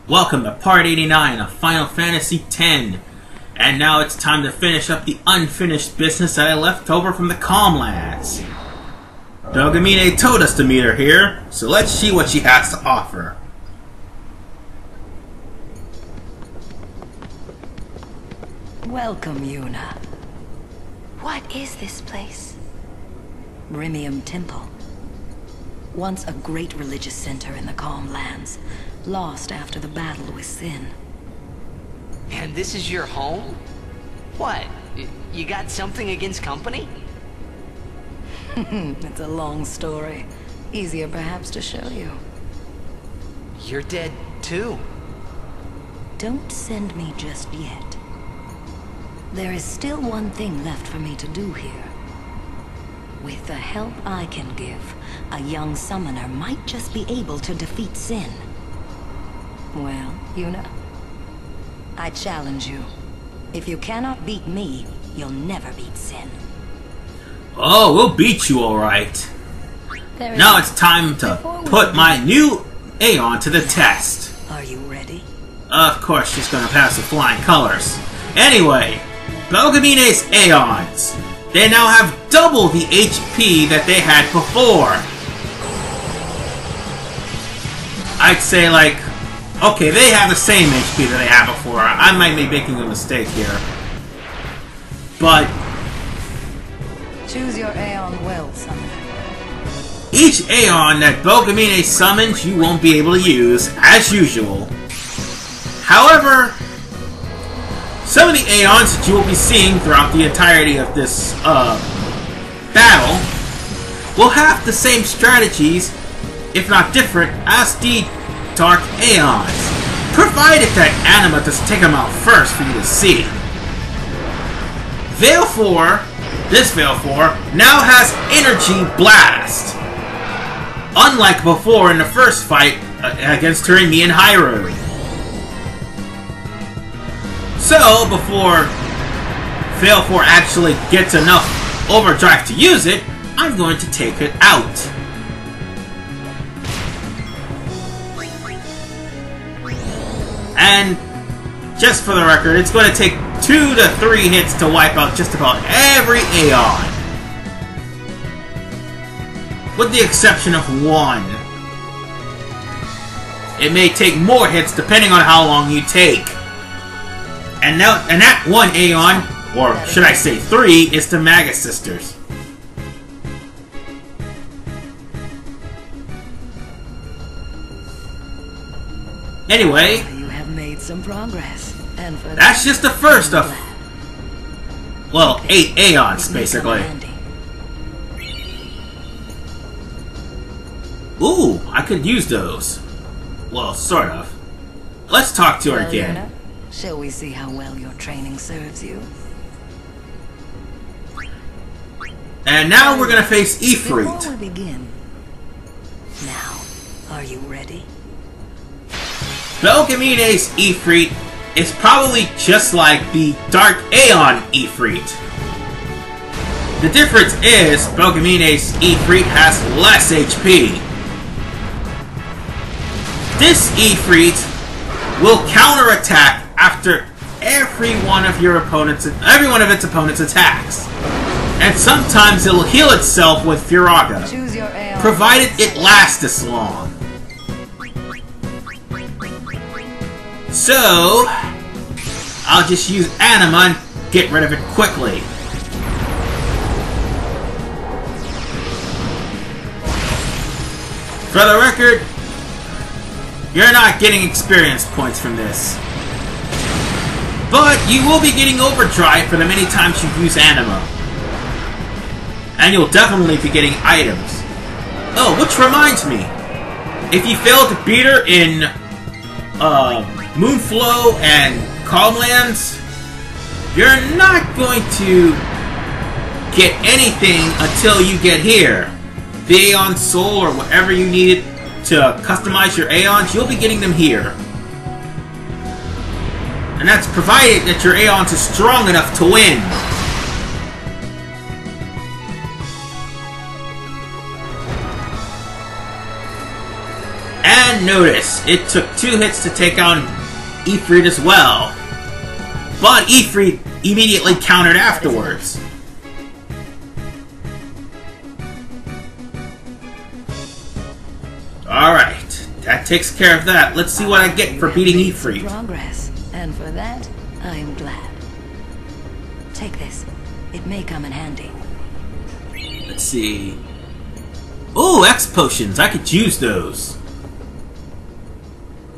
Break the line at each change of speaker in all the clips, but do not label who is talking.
Welcome to Part 89 of Final Fantasy X. And now it's time to finish up the unfinished business that I left over from the Calmlands. Belgemine told us to meet her here, so let's see what she has to offer.
Welcome, Yuna.
What is this place?
Remiem Temple. Once a great religious center in the Calmlands, lost after the battle with Sin.
And this is your home? What? You got something against company?
It's a long story. Easier perhaps to show you.
You're dead too.
Don't send me just yet. There is still one thing left for me to do here. With the help I can give, a young summoner might just be able to defeat Sin. Well, Yuna, I challenge you. If you cannot beat me, you'll never beat Sin.
Oh, we'll beat you alright. Now it's time to put my new Aeon to the test.
Are you ready?
Of course she's gonna pass with flying colors. Anyway, Belgamine's Aeons. They now have double the HP that they had before. I'd say like, okay, they have the same HP that they had before. I might be making a mistake here. But
Choose your Aeon well, summoner.
each Aeon that Belgemine summons you won't be able to use, as usual. However, some of the Aeons that you will be seeing throughout the entirety of this battle will have the same strategies, if not different, as the Dark Aeons, provided that Anima doesn't take them out first for you to see. Veil 4, this Veil 4, now has Energy Blast. Unlike before in the first fight against Teremi and Hyrule. So, before Veil 4 actually gets enough overdrive to use it, I'm going to take it out. And, just for the record, it's going to take 2 to 3 hits to wipe out just about every Aeon. With the exception of one. It may take more hits depending on how long you take. And that one Aeon, or should I say 3, is the Magus Sisters. Anyway,
You have made some progress, and for
that's just the first of, well, 8 Aeons, basically. Ooh, I could use those. Well, sort of. Let's talk to her again.
Yuna, shall we see how well your training serves you?
And now we're gonna face
Before
Ifrit.
we begin, now, are you ready?
Belgamine's Ifrit is probably just like the Dark Aeon Ifrit. The difference is Belgamine's Ifrit has less HP. This Ifrit will counterattack after every one of its opponent's attacks. And sometimes it'll heal itself with Furaga,
Choose your Aeon.
provided it lasts this long. So, I'll just use Anima and get rid of it quickly. For the record, you're not getting experience points from this. But you will be getting overdrive for the many times you've used Anima. And you'll definitely be getting items. Oh, which reminds me. If you fail to beat her in Moonflow and Calmlands, you're not going to get anything until you get here. The Aeon Soul or whatever you needed to customize your Aeons, you'll be getting them here. And that's provided that your Aeons is strong enough to win. And And notice, it took 2 hits to take on Ifrit as well. But Ifrit immediately countered afterwards. Alright, that takes care of that. Let's see what I get for beating Ifrit.
Progress, and for that, I'm glad. Take this. It may come in handy.
Let's see. Ooh, X potions. I could use those.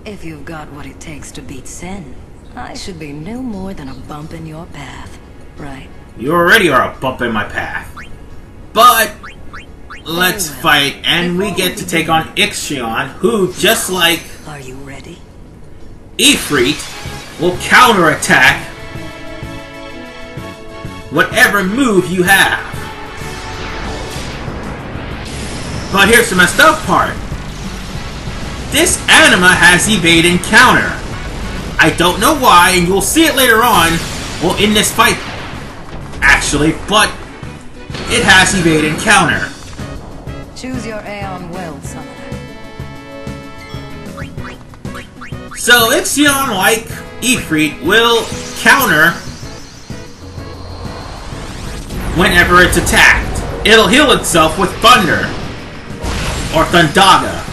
If you've got what it takes to beat Sen, I should be no more than a bump in your path, right?
You already are a bump in my path. But let's fight, and we get to take on Ixion, who, just like
Are you ready?
Ifrit, will counterattack whatever move you have. But here's the messed up part. This Anima has evade and counter. I don't know why, and you'll see it later on, well, in this fight, actually, but it has evade and counter.
Choose your Aeon well, Summoner.
So Ixion, like Ifrit, will counter whenever it's attacked. It'll heal itself with Thunder, or Thundaga.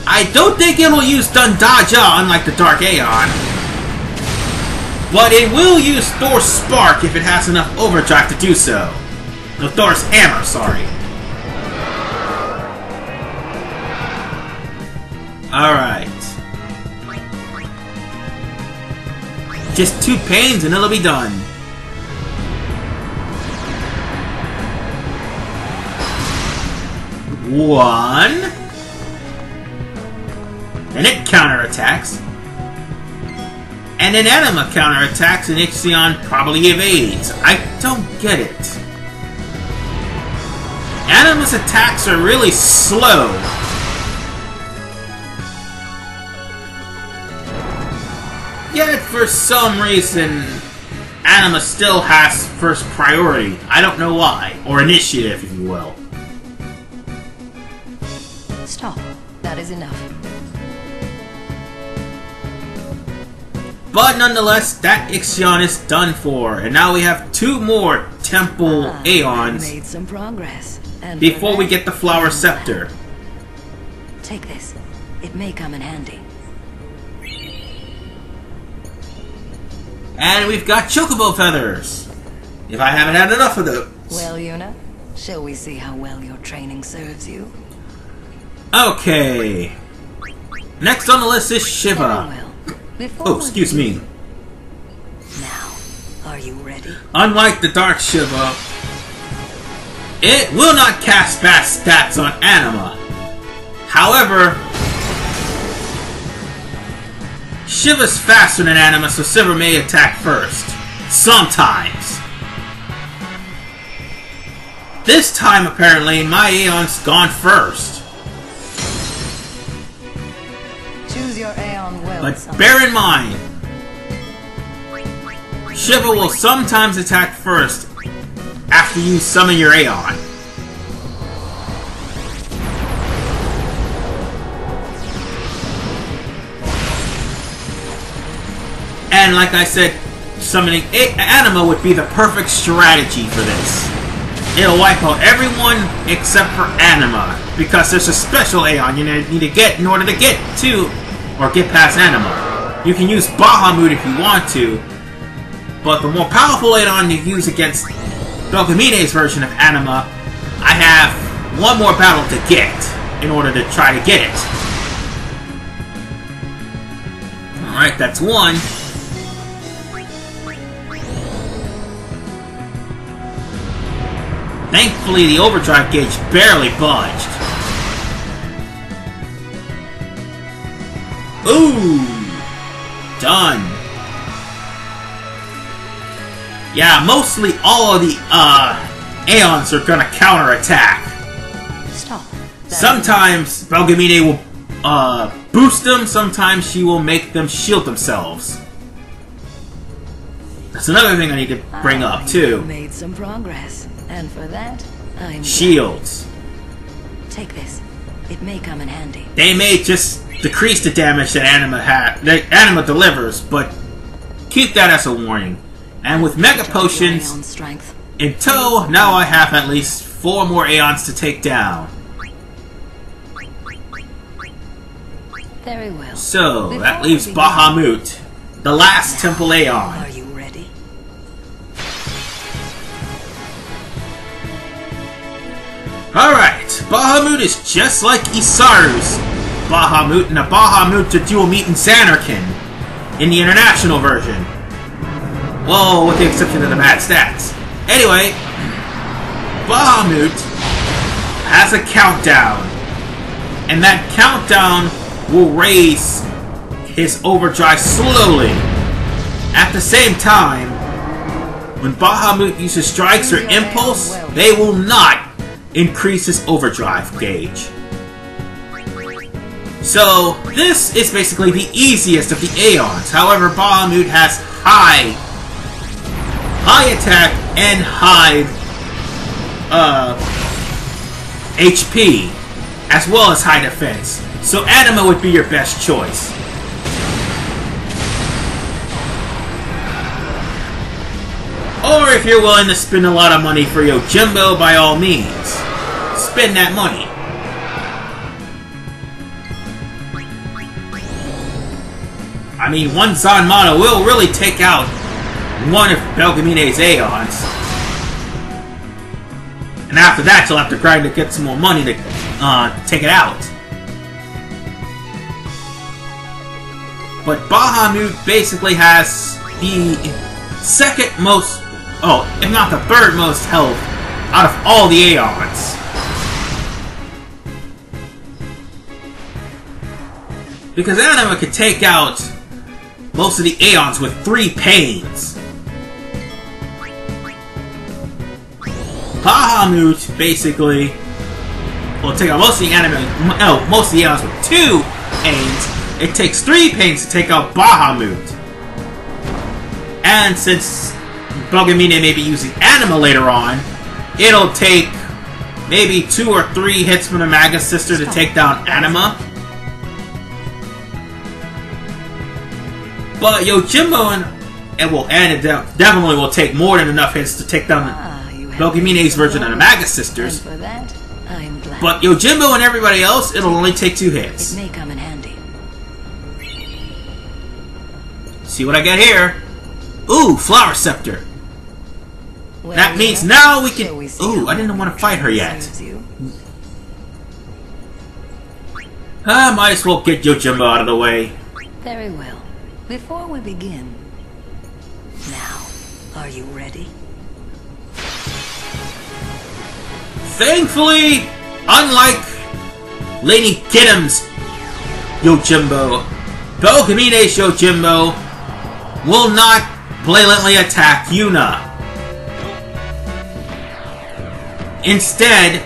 I don't think it'll use Thundaga, unlike the Dark Aeon. But it will use Thor's Spark if it has enough overdrive to do so. No, Thor's Hammer, sorry. Alright. Just 2 pains and it'll be done. One. And it counterattacks. And then Anima counterattacks and Ixion probably evades. I don't get it. Anima's attacks are really slow. Yet for some reason, Anima still has first priority. I don't know why. Or initiative, if you will.
Stop. That is enough.
But nonetheless, that Ixion is done for, and now we have 2 more Temple Aeons
Made some progress. And
before we get the Flower Scepter.
Take this. It may come in handy.
And we've got Chocobo Feathers, if I haven't had enough of those.
Well, Yuna, shall we see how well your training serves you?
Okay. Next on the list is Shiva.
Very well. Before
Oh, excuse me.
Now, are you ready?
Unlike the Dark Shiva, it will not cast fast stats on Anima. However, Shiva's faster than Anima, so Shiva may attack first. Sometimes. This time, apparently, my Aeon's gone first.
Choose your Aeon well.
But bear in mind, Shiva will sometimes attack first after you summon your Aeon. And like I said, summoning Anima would be the perfect strategy for this. It'll wipe out everyone except for Anima, because there's a special Aeon you need to get in order to get to, or get past Anima. You can use Bahamut if you want to, but the more powerful Aeon you use against Belgamine's version of Anima, I have 1 more battle to get in order to try to get it. Alright, that's 1. Thankfully, the overdrive gauge barely budged. Ooh! Done. Yeah, mostly all of the, Aeons are gonna counterattack.
Stop.
Sometimes Belgemine will, boost them, sometimes she will make them shield themselves. That's another thing I need to bring up, too.
Made some progress. And for that, I'm
Shields.
Take this. It may come in handy.
They may just decrease the damage that Anima delivers, but keep that as a warning. And with Mega Potions
Aeon strength.
in tow, now I have at least 4 more Aeons to take down.
Very well.
So,
Before
that leaves
we begin-
Bahamut, the last Temple Aeon.
Are you ready?
Alright, Bahamut is just like Isaru's Bahamut and a Bahamut to dual meet in Xanarkin in the international version. Well, with the exception of the bad stats. Anyway, Bahamut has a countdown, and that countdown will raise his overdrive slowly. At the same time, when Bahamut uses strikes or impulse, they will not increase his overdrive gauge. So, this is basically the easiest of the Aeons. However, Bahamut has high attack and high HP, as well as high defense. So Anima would be your best choice. Or if you're willing to spend a lot of money for Yojimbo, by all means, spend that money. I mean, one Zanmata will really take out one of Belgamine's Aeons. And after that, you'll have to grind to get some more money to take it out. But Bahamut basically has the second most, if not the third most health out of all the Aeons. Because Anima could take out most of the Aeons with 3 pains. Bahamut basically will take out most of the most of the Aeons with 2 pains. It takes 3 pains to take out Bahamut. And since Belgemine may be using Anima later on, it'll take maybe 2 or 3 hits from the Magus Sisters to take down Anima. But Yojimbo definitely will take more than enough hits to take down Belgamine's version of the Magus Sisters.
And for that, I'm glad.
But Yojimbo and everybody else, it'll only take 2 hits.
It may come in handy.
See what I got here? Ooh, Flower Scepter.
Well,
That means
yeah.
now we can...
Shall we see
Ooh,
how
I didn't want to fight her yet.
serves you?
Might as well get Yojimbo out of the way.
Very well. Before we begin, now, are you ready?
Thankfully, unlike Lady Gidim's Yojimbo, Belgamine's Yojimbo will not blatantly attack Yuna. Instead,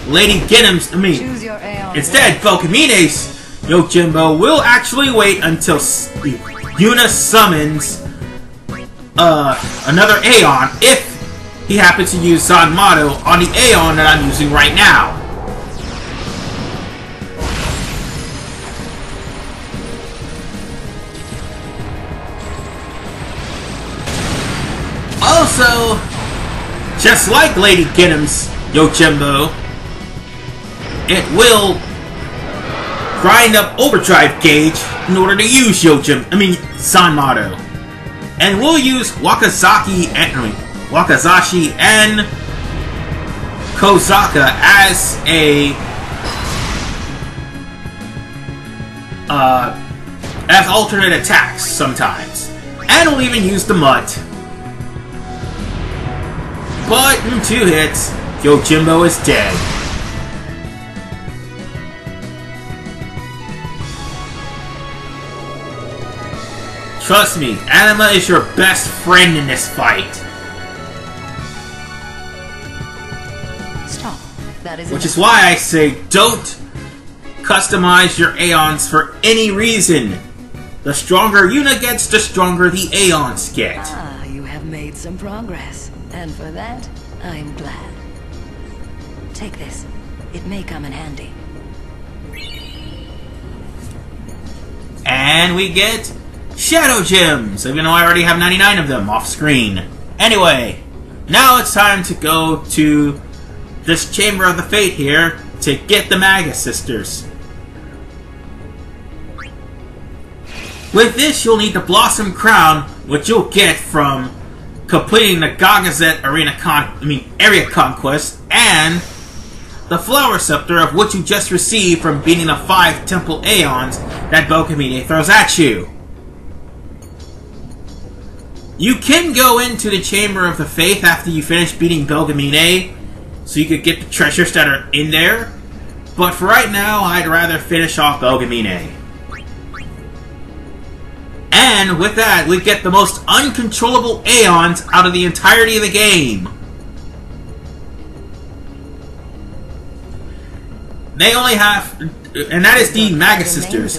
Choose your Aeon.
instead, Belgamine's Yojimbo will actually wait until Yuna summons another Aeon if he happens to use Zanmato on the Aeon that I'm using right now. Also, just like Lady Gidim's Yojimbo, it will grind up overdrive gauge in order to use Zanmato. And we'll use Wakazashi and Kozaka as as alternate attacks sometimes. And we'll even use the Mutt. But in 2 hits, Yojimbo is dead. Trust me, Anima is your best friend in this fight.
Stop. That is
Which is why I say don't customize your Aeons for any reason. The stronger Yuna gets, the stronger the Aeons get.
Ah, you have made some progress. And for that, I'm glad. Take this. It may come in handy.
And we get Shadow Gems, even though I already have 99 of them off screen. Anyway, now it's time to go to this Chamber of the Fate here to get the Magus Sisters. With this, you'll need the Blossom Crown, which you'll get from completing the Gagazet Area Conquest, and the Flower Scepter, of which you just received from beating the 5 Temple Aeons that Belgemine throws at you. You can go into the Chamber of the Faith after you finish beating Belgemine, so you could get the treasures that are in there, but for right now, I'd rather finish off Belgemine. And with that, we get the most uncontrollable Aeons out of the entirety of the game. They only have, and that is the Magus Sisters.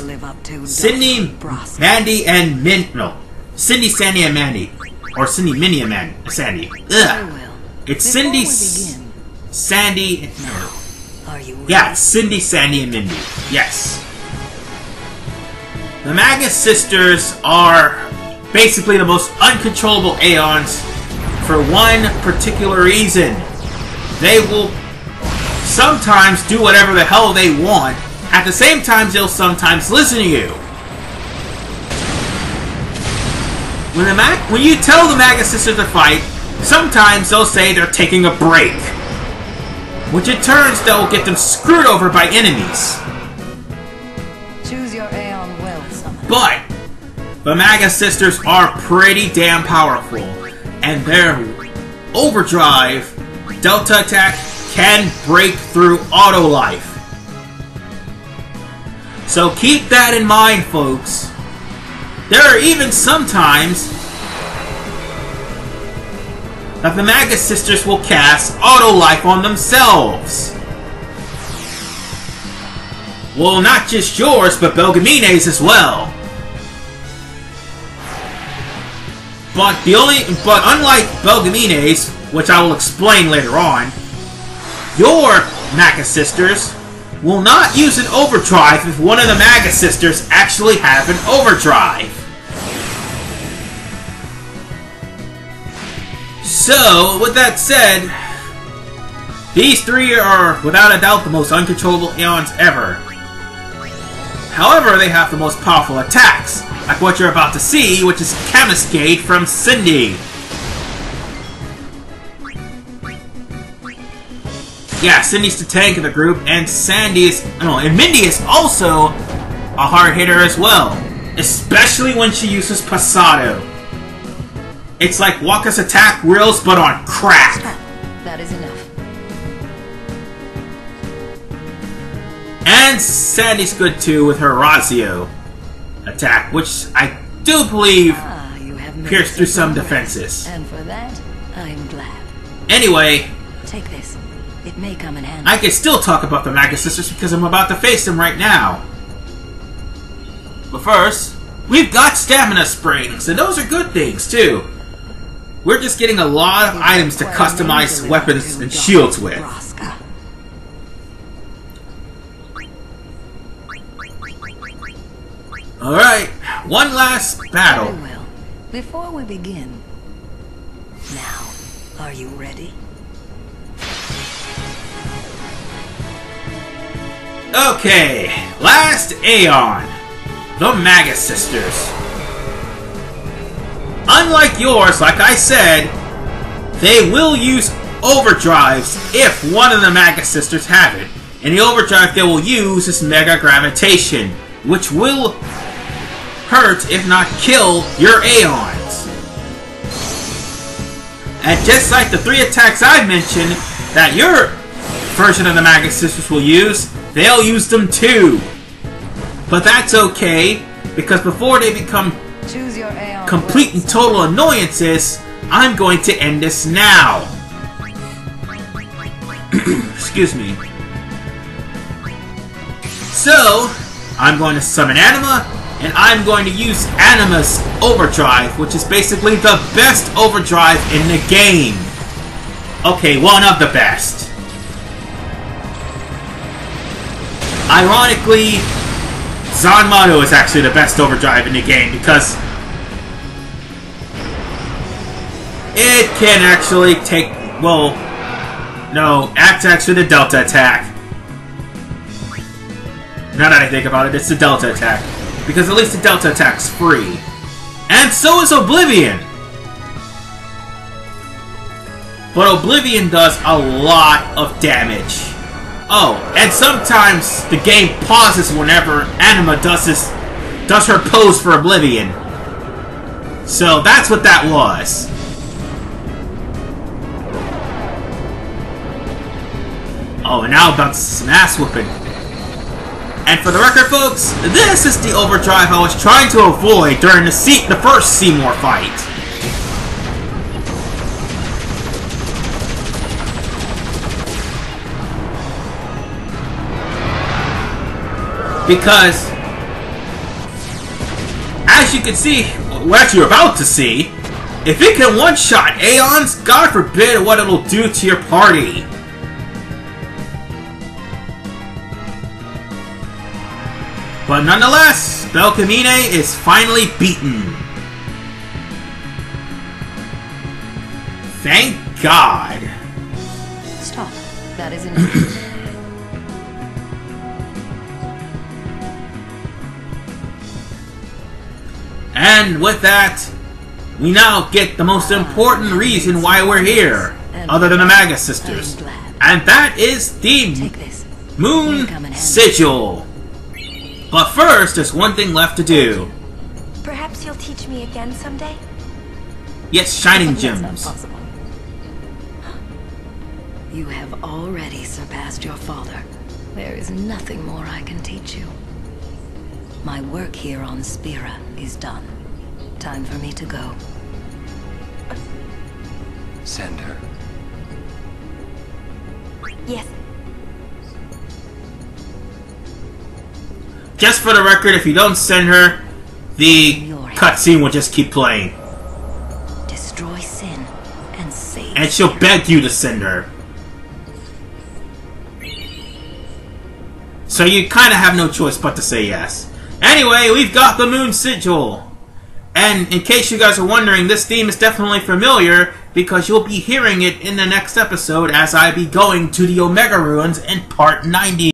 Cindy, Mandy, and Cindy, Sandy, and Mandy. Or Cindy, Minnie, and Sandy. Ugh. It's Cindy, Sandy, yeah, it's Cindy, Sandy, and Mindy. Yes. The Magus Sisters are basically the most uncontrollable Aeons for one particular reason. They will sometimes do whatever the hell they want. At the same time, they'll sometimes listen to you. When you tell the Magus Sisters to fight, sometimes they'll say they're taking a break, which in turn they'll get them screwed over by enemies.
Choose your Aeon well, summon.
But the Magus Sisters are pretty damn powerful, and their overdrive Delta attack can break through auto life. So keep that in mind, folks. There are even sometimes that the Magus Sisters will cast auto life on themselves. Well, not just yours, but Belgemine's as well. But unlike Belgemine's, which I will explain later on, your Magus Sisters will not use an overdrive if one of the Magus Sisters actually have an overdrive. So, with that said, these three are, without a doubt, the most uncontrollable Aeons ever. However, they have the most powerful attacks, like what you're about to see, which is Camascade from Cindy. Yeah, Cindy's the tank of the group, and Mindy is also a hard hitter as well, especially when she uses Pasado. It's like Waka's attack wheels, but on crack.
That is enough.
And Sandy's good too with her Razio attack, which I do believe pierced through some defenses.
And for that, I'm glad.
Anyway,
take this. It may come in handy.
I can still talk about the Magus Sisters because I'm about to face them right now. But first, we've got stamina springs, and those are good things too. We're just getting a lot of items to customize weapons and shields with. Alright, one last battle.
Very well. Before we begin, now, are you ready?
Okay, last Aeon, the Magus Sisters. Unlike yours, like I said, they will use overdrives if one of the Magus Sisters have it. And the overdrive they will use is Mega Gravitation, which will hurt, if not kill, your Aeons. And just like the 3 attacks I mentioned that your version of the Magus Sisters will use, they'll use them too. But that's okay, because before they become complete and total annoyances, I'm going to end this now. Excuse me. So, I'm going to summon Anima, and I'm going to use Anima's Overdrive, which is basically the best overdrive in the game. Okay, one of the best. Ironically, Zanmaru is actually the best overdrive in the game because it can actually take, well, no, that's actually the Delta attack. Now that I think about it, it's the Delta attack. Because at least the Delta attack's free. And so is Oblivion! But Oblivion does a lot of damage. Oh, and sometimes the game pauses whenever Anima does her pose for Oblivion. So that's what that was. Oh, and now about some ass whooping. And for the record, folks, this is the overdrive I was trying to avoid during the first Seymour fight. Because, as you can see, what you're about to see, if it can one-shot Aeons, God forbid what it'll do to your party. But nonetheless, Belgemine is finally beaten. Thank God.
Stop. That is enough.
And with that, we now get the most important reason why we're here, other than the Magus Sisters. And that is the Moon Sigil. But first, there's one thing left to do.
Perhaps you'll teach me again someday?
Yes, shining
That's not
gems.
possible. You have already surpassed your father. There is nothing more I can teach you. My work here on Spira is done. Time for me to go.
Send her.
Yes.
Just for the record, if you don't send her, the cutscene will just keep playing.
Destroy sin and save.
And she'll beg you to send her. So you kind of have no choice but to say yes. Anyway, we've got the Moon Sigil. And in case you guys are wondering, this theme is definitely familiar because you'll be hearing it in the next episode as I be going to the Omega Ruins in Part 90.